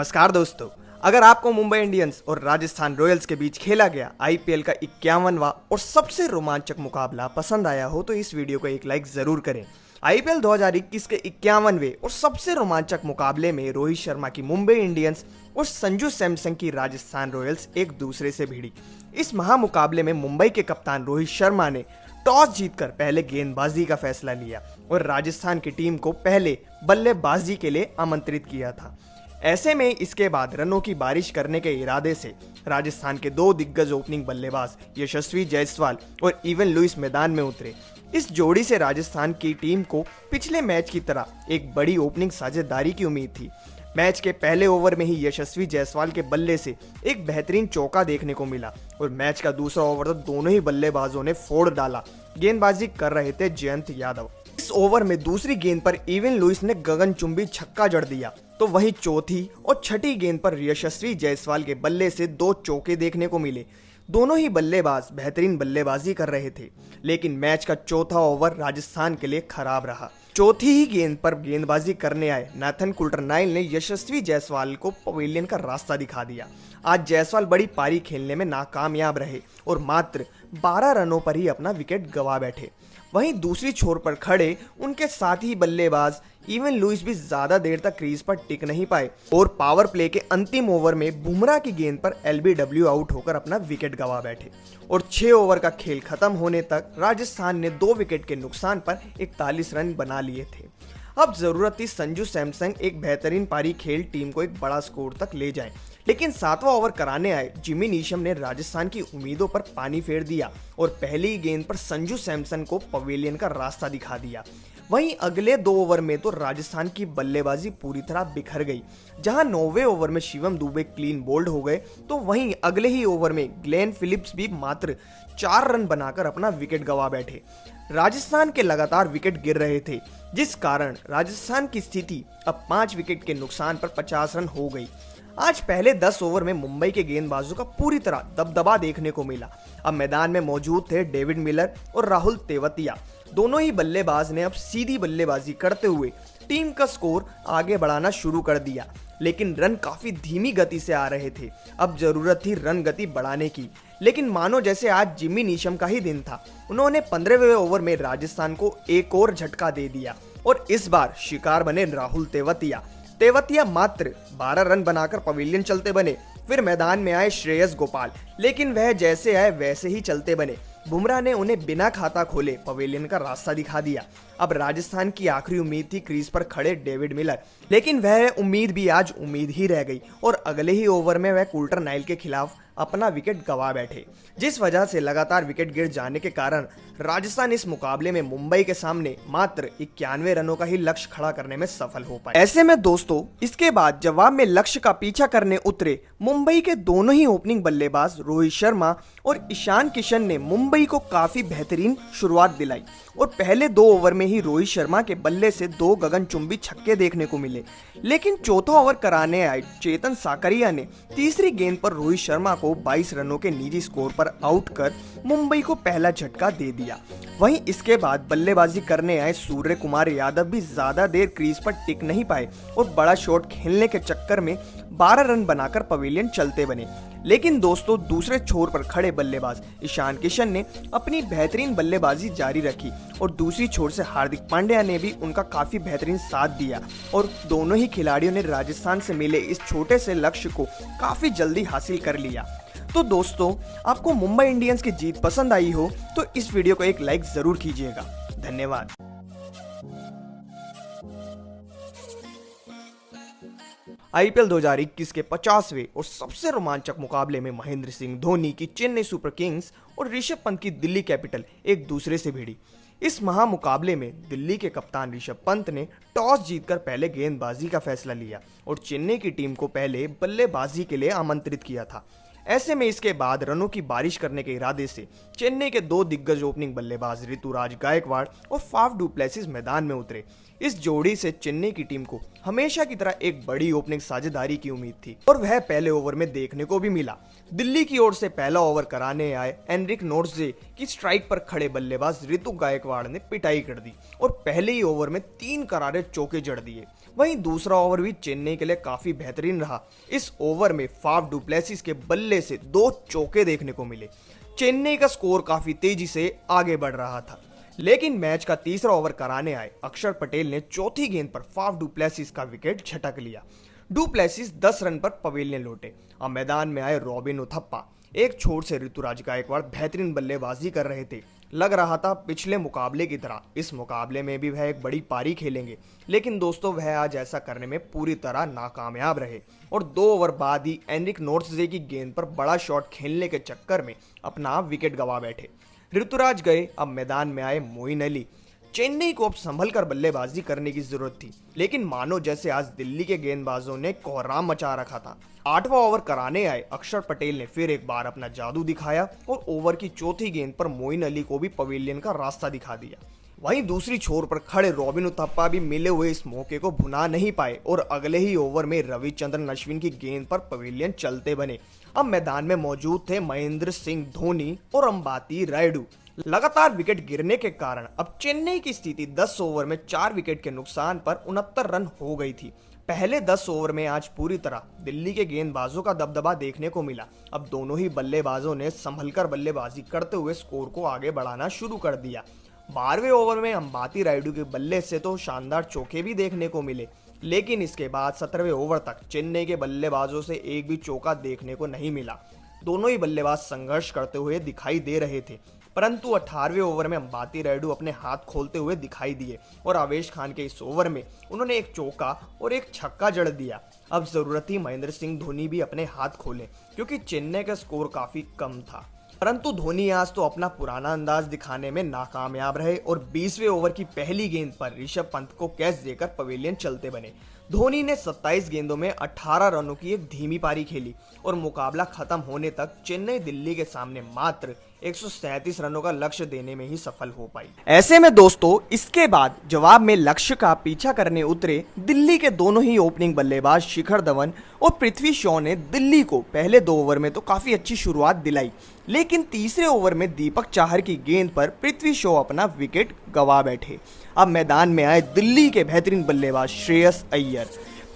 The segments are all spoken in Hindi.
नमस्कार दोस्तों, अगर आपको मुंबई इंडियंस और राजस्थान रॉयल्स के बीच खेला गया आईपीएल का 51वां और सबसे रोमांचक मुकाबला पसंद आया हो तो इस वीडियो को एक लाइक जरूर करें। आईपीएल 2021 के 51वें और सबसे रोमांचक मुकाबले में रोहित शर्मा की मुंबई इंडियंस और संजू सैमसन की राजस्थान रॉयल्स एक दूसरे से भिड़ी। इस महामुकाबले में मुंबई के कप्तान रोहित शर्मा ने टॉस जीतकर पहले गेंदबाजी का फैसला लिया और राजस्थान की टीम को पहले बल्लेबाजी के लिए आमंत्रित किया था। ऐसे में इसके बाद रनों की बारिश करने के इरादे से राजस्थान के दो दिग्गज ओपनिंग बल्लेबाज यशस्वी जायसवाल और इवन लुइस मैदान में उतरे। इस जोड़ी से राजस्थान की टीम को पिछले मैच की तरह एक बड़ी ओपनिंग साझेदारी की उम्मीद थी। मैच के पहले ओवर में ही यशस्वी जायसवाल के बल्ले से एक बेहतरीन चौका देखने को मिला और मैच का दूसरा ओवर तो दोनों ही बल्लेबाजों ने फोड़ डाला। गेंदबाजी कर रहे थे जयंत यादव। इस ओवर में दूसरी गेंद पर इवन लुइस ने गगनचुंबी छक्का जड़ दिया, तो वहीं चौथी और छठी गेंद पर यशस्वी जायसवाल के बल्ले से दो चौके देखने को मिले। दोनों ही बल्लेबाज बेहतरीन बल्लेबाजी कर रहे थे, लेकिन मैच का चौथा ओवर राजस्थान के लिए खराब रहा। चौथी ही गेंद पर गेंदबाजी करने आए नाथन कुल्टरनाइल ने यशस्वी जायसवाल को पवेलियन का रास्ता दिखा दिया। आज जायसवाल बड़ी पारी खेलने में नाकामयाब रहे और मात्र 12 रनों पर ही अपना विकेट गंवा बैठे। वहीं दूसरी छोर पर खड़े उनके साथी बल्लेबाज इवन लुइस भी ज्यादा देर तक क्रीज पर टिक नहीं पाए और पावर प्ले के अंतिम ओवर में बुमराह की गेंद पर एलबीडब्ल्यू आउट होकर अपना विकेट गंवा बैठे और 6 ओवर का खेल खत्म होने तक राजस्थान ने 2 विकेट के नुकसान पर 41 रन बना लिए थे। अब जरूरत थी संजू सैमसन एक बेहतरीन पारी खेल टीम को एक बड़ा स्कोर तक ले जाएं, लेकिन 7वां ओवर कराने आए जिमी नीशम ने राजस्थान की उम्मीदों पर पानी फेर दिया और पहली गेंद पर संजू सैमसन को पवेलियन का रास्ता दिखा दिया। वहीं अगले 2 ओवर में तो राजस्थान की बल्लेबाजी पूरी तरह बिखर गई। जहां 9वें ओवर में शिवम दुबे क्लीन बोल्ड हो गए, तो वहीं अगले ही ओवर में ग्लेन फिलिप्स भी मात्र 4 रन बनाकर अपना विकेट गंवा बैठे। राजस्थान के लगातार विकेट गिर रहे थे, जिस कारण राजस्थान की स्थिति अब 5 विकेट के नुकसान पर 50 रन हो गई। आज पहले 10 ओवर में मुंबई के गेंदबाजों का पूरी तरह दबदबा देखने को मिला। अब मैदान में मौजूद थे डेविड मिलर और राहुल तेवतिया। दोनों ही बल्लेबाज ने अब सीधी बल्लेबाजी करते हुए टीम का स्कोर आगे बढ़ाना शुरू कर दिया, लेकिन रन काफी धीमी गति से आ रहे थे। अब जरूरत थी रन गति बढ़ाने की, लेकिन मानो जैसे आज जिमी नीशम का ही दिन था। उन्होंने 15वें ओवर में राजस्थान को एक और झटका दे दिया और इस बार शिकार बने राहुल तेवतिया मात्र 12 रन बनाकर पवेलियन चलते बने। फिर मैदान में आए श्रेयस गोपाल, लेकिन वह जैसे आए वैसे ही चलते बने। बुमराह ने उन्हें बिना खाता खोले पवेलियन का रास्ता दिखा दिया। अब राजस्थान की आखिरी उम्मीद थी क्रीज पर खड़े डेविड मिलर, लेकिन वह उम्मीद भी आज उम्मीद ही रह गई और अगले ही ओवर में वह कुल्टरनाइल के खिलाफ अपना विकेट गंवा बैठे, जिस वजह से लगातार विकेट गिर जाने के कारण राजस्थान इस मुकाबले में मुंबई के सामने मात्र 91 रनों का ही लक्ष्य खड़ा करने में सफल हो पाए। ऐसे में दोस्तों, इसके बाद जवाब में लक्ष्य का पीछा करने उतरे मुंबई के दोनों ही ओपनिंग बल्लेबाज रोहित शर्मा और ईशान किशन ने मुंबई को काफी बेहतरीन शुरुआत दिलाई और पहले 2 ओवर में ही रोहित शर्मा के बल्ले से 2 गगनचुंबी छक्के देखने को मिले। लेकिन चौथा ओवर कराने आए चेतन साकरिया ने तीसरी गेंद पर रोहित शर्मा को 22 रनों के निजी स्कोर पर आउट कर मुंबई को पहला झटका दे दिया। वहीं इसके बाद बल्लेबाजी करने आए सूर्य कुमार यादव भी ज्यादा देर क्रीज पर टिक नहीं पाए और बड़ा शॉट खेलने के चक्कर में 12 रन बनाकर पवेलियन चलते बने। लेकिन दोस्तों, दूसरे छोर पर खड़े बल्लेबाज ईशान किशन ने अपनी बेहतरीन बल्लेबाजी जारी रखी और दूसरी छोर से हार्दिक पांड्या ने भी उनका काफी बेहतरीन साथ दिया और दोनों ही खिलाड़ियों ने राजस्थान से मिले इस छोटे से लक्ष्य को काफी जल्दी हासिल कर लिया। तो दोस्तों, आपको मुंबई इंडियंस की जीत पसंद आई हो तो इस वीडियो को एक लाइक जरूर कीजिएगा। धन्यवाद। आईपीएल 2021 के 50वें और सबसे रोमांचक मुकाबले में महेंद्र सिंह धोनी की चेन्नई सुपर किंग्स और ऋषभ पंत की दिल्ली कैपिटल एक दूसरे से भिड़ी। इस महामुकाबले में दिल्ली के कप्तान ऋषभ पंत ने टॉस जीतकर पहले गेंदबाजी का फैसला लिया और चेन्नई की टीम को पहले बल्लेबाजी के लिए आमंत्रित किया था। ऐसे में इसके बाद रनों की बारिश करने के इरादे से चेन्नई के दो दिग्गज ओपनिंग बल्लेबाज ऋतुराज गायकवाड़ और फाफ डु प्लेसिस मैदान में उतरे। इस जोड़ी से चेन्नई की टीम को हमेशा की तरह एक बड़ी ओपनिंग साझेदारी की उम्मीद थी और वह पहले ओवर में देखने को भी मिला। दिल्ली की ओर से पहला ओवर कराने आए एनरिक नोर्टजे की स्ट्राइक पर खड़े बल्लेबाज ऋतु गायकवाड़ ने पिटाई कर दी और पहले ही ओवर में 3 करारे चौके जड़ दिए। वहीं दूसरा ओवर भी चेन्नई के लिए काफी बेहतरीन रहा। इस ओवर में फाफ डु प्लेसिस के बल्ले से 2 चौके देखने को मिले। चेन्नई का स्कोर काफी तेजी से आगे बढ़ रहा था, लेकिन मैच का तीसरा ओवर कराने आए अक्षर पटेल ने चौथी गेंद पर फाफ डु प्लेसिस का विकेट झटक लिया। डु प्लेसिस 10 रन पर पवेलियन लौटे। अब मैदान में आए रॉबिन उथप्पा। एक छोर से ऋतुराज गायकवाड़ बेहतरीन बल्लेबाजी कर रहे थे। लग रहा था पिछले मुकाबले की तरह इस मुकाबले में भी वह एक बड़ी पारी खेलेंगे, लेकिन दोस्तों वह आज ऐसा करने में पूरी तरह नाकामयाब रहे और 2 ओवर बाद ही एनरिक नोर्टजे की गेंद पर बड़ा शॉट खेलने के चक्कर में अपना विकेट गंवा बैठे। ऋतुराज गए। अब मैदान में आए मोइन अली। चेन्नई को अब संभल कर बल्लेबाजी करने की जरूरत थी, लेकिन मानो जैसे आज दिल्ली के गेंदबाजों ने कोहराम मचा रखा था। 8वां ओवर कराने आए अक्षर पटेल ने फिर एक बार अपना जादू दिखाया और ओवर की चौथी गेंद पर मोइन अली को भी पवेलियन का रास्ता दिखा दिया। वहीं दूसरी छोर पर खड़े रॉबिन उथप्पा भी मिले हुए इस मौके को भुना नहीं पाए और अगले ही ओवर में रविचंद्रन अश्विन की गेंद पर पवेलियन चलते बने। अब मैदान में मौजूद थे महेंद्र सिंह धोनी और अंबाती रायडू। लगातार विकेट गिरने के कारण अब चेन्नई की स्थिति 10 ओवर में 4 विकेट के नुकसान पर 69 रन हो गई थी। पहले 10 ओवर में आज पूरी तरह दिल्ली के गेंदबाजों का दबदबा देखने को मिला। अब दोनों ही बल्लेबाजों ने संभलकर बल्लेबाजी करते हुए स्कोर को आगे बढ़ाना शुरू कर दिया। 12वें ओवर में अंबाती रायडू के बल्ले से तो शानदार चौके भी देखने को मिले, लेकिन इसके बाद 17वें ओवर तक चेन्नई के बल्लेबाजों से एक भी चौका देखने को नहीं मिला। दोनों ही बल्लेबाज संघर्ष करते हुए दिखाई दे रहे थे, परंतु 18वें ओवर में अंबाती रायडू अपने हाथ खोलते हुए दिखाई दिए और आवेश खान के इस ओवर में उन्होंने एक चौका और एक छक्का जड़ दिया। अब जरूरत थी महेंद्र सिंह धोनी भी अपने हाथ खोलें, क्योंकि चेन्नई का स्कोर काफी कम था। परंतु धोनी आज तो अपना पुराना अंदाज दिखाने में नाकामयाब रहे और 20वें ओवर की पहली गेंद पर ऋषभ पंत को कैच देकर पवेलियन चलते बने। धोनी ने 27 गेंदों में 18 रनों की एक धीमी पारी खेली और मुकाबला खत्म होने तक चेन्नई दिल्ली के सामने मात्र 137 रनों का लक्ष्य देने में ही सफल हो पाई। ऐसे में दोस्तों इसके बाद जवाब में लक्ष्य का पीछा करने उतरे दिल्ली के दोनों ही ओपनिंग बल्लेबाज शिखर धवन और पृथ्वी शॉ ने दिल्ली को पहले 2 ओवर में तो काफी अच्छी शुरुआत दिलाई, लेकिन तीसरे ओवर में दीपक चाहर की गेंद पर पृथ्वी शॉ अपना विकेट गंवा बैठे। अब मैदान में आए दिल्ली के बेहतरीन बल्लेबाज श्रेयस अय्यर।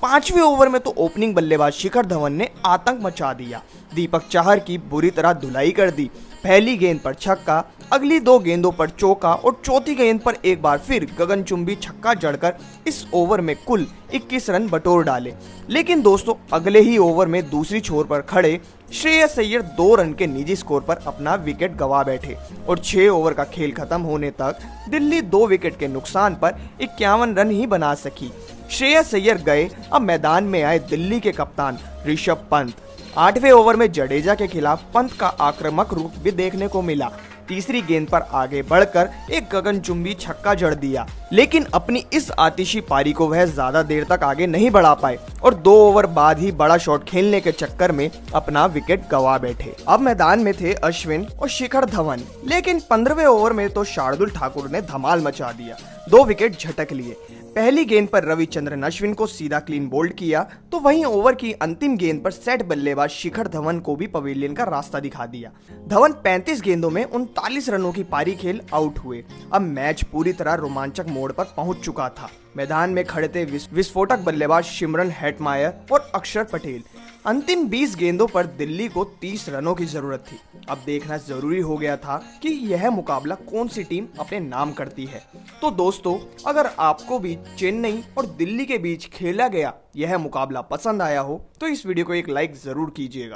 5वें ओवर में तो ओपनिंग बल्लेबाज शिखर धवन ने आतंक मचा दिया। दीपक चाहर की बुरी तरह धुलाई कर दी। पहली गेंद पर छक्का, अगली 2 गेंदों पर चौका और चौथी गेंद पर एक बार फिर गगनचुंबी छक्का जड़कर इस ओवर में कुल 21 रन बटोर डाले। लेकिन दोस्तों अगले ही ओवर में दूसरी छोर पर खड़े श्रेयस अय्यर 2 रन के निजी स्कोर पर अपना विकेट गंवा बैठे और 6 ओवर का खेल खत्म होने तक दिल्ली 2 विकेट के नुकसान पर 51 रन ही बना सकी। श्रेयस अय्यर गए। अब मैदान में आए दिल्ली के कप्तान ऋषभ पंत। 8वें ओवर में जडेजा के खिलाफ पंत का आक्रामक रूप भी देखने को मिला। तीसरी गेंद पर आगे बढ़कर एक गगनचुंबी छक्का जड़ दिया, लेकिन अपनी इस आतिशी पारी को वह ज्यादा देर तक आगे नहीं बढ़ा पाए और 2 ओवर बाद ही बड़ा शॉट खेलने के चक्कर में अपना विकेट गंवा बैठे। अब मैदान में थे अश्विन और शिखर धवन, लेकिन 15वें ओवर में तो शार्दुल ठाकुर ने धमाल मचा दिया। 2 विकेट झटक लिए। पहली गेंद पर रविचंद्रन अश्विन को सीधा क्लीन बोल्ड किया, तो वहीं ओवर की अंतिम गेंद पर सेट बल्लेबाज शिखर धवन को भी पवेलियन का रास्ता दिखा दिया। धवन 35 गेंदों में 39 रनों की पारी खेल आउट हुए। अब मैच पूरी तरह रोमांचक मोड़ पर पहुंच चुका था। मैदान में खड़े थे विस्फोटक बल्लेबाज सिमरन हेटमायर और अक्षर पटेल। अंतिम 20 गेंदों पर दिल्ली को 30 रनों की जरूरत थी। अब देखना जरूरी हो गया था कि यह मुकाबला कौन सी टीम अपने नाम करती है। तो दोस्तों अगर आपको भी चेन्नई और दिल्ली के बीच खेला गया यह मुकाबला पसंद आया हो तो इस वीडियो को एक लाइक जरूर कीजिएगा।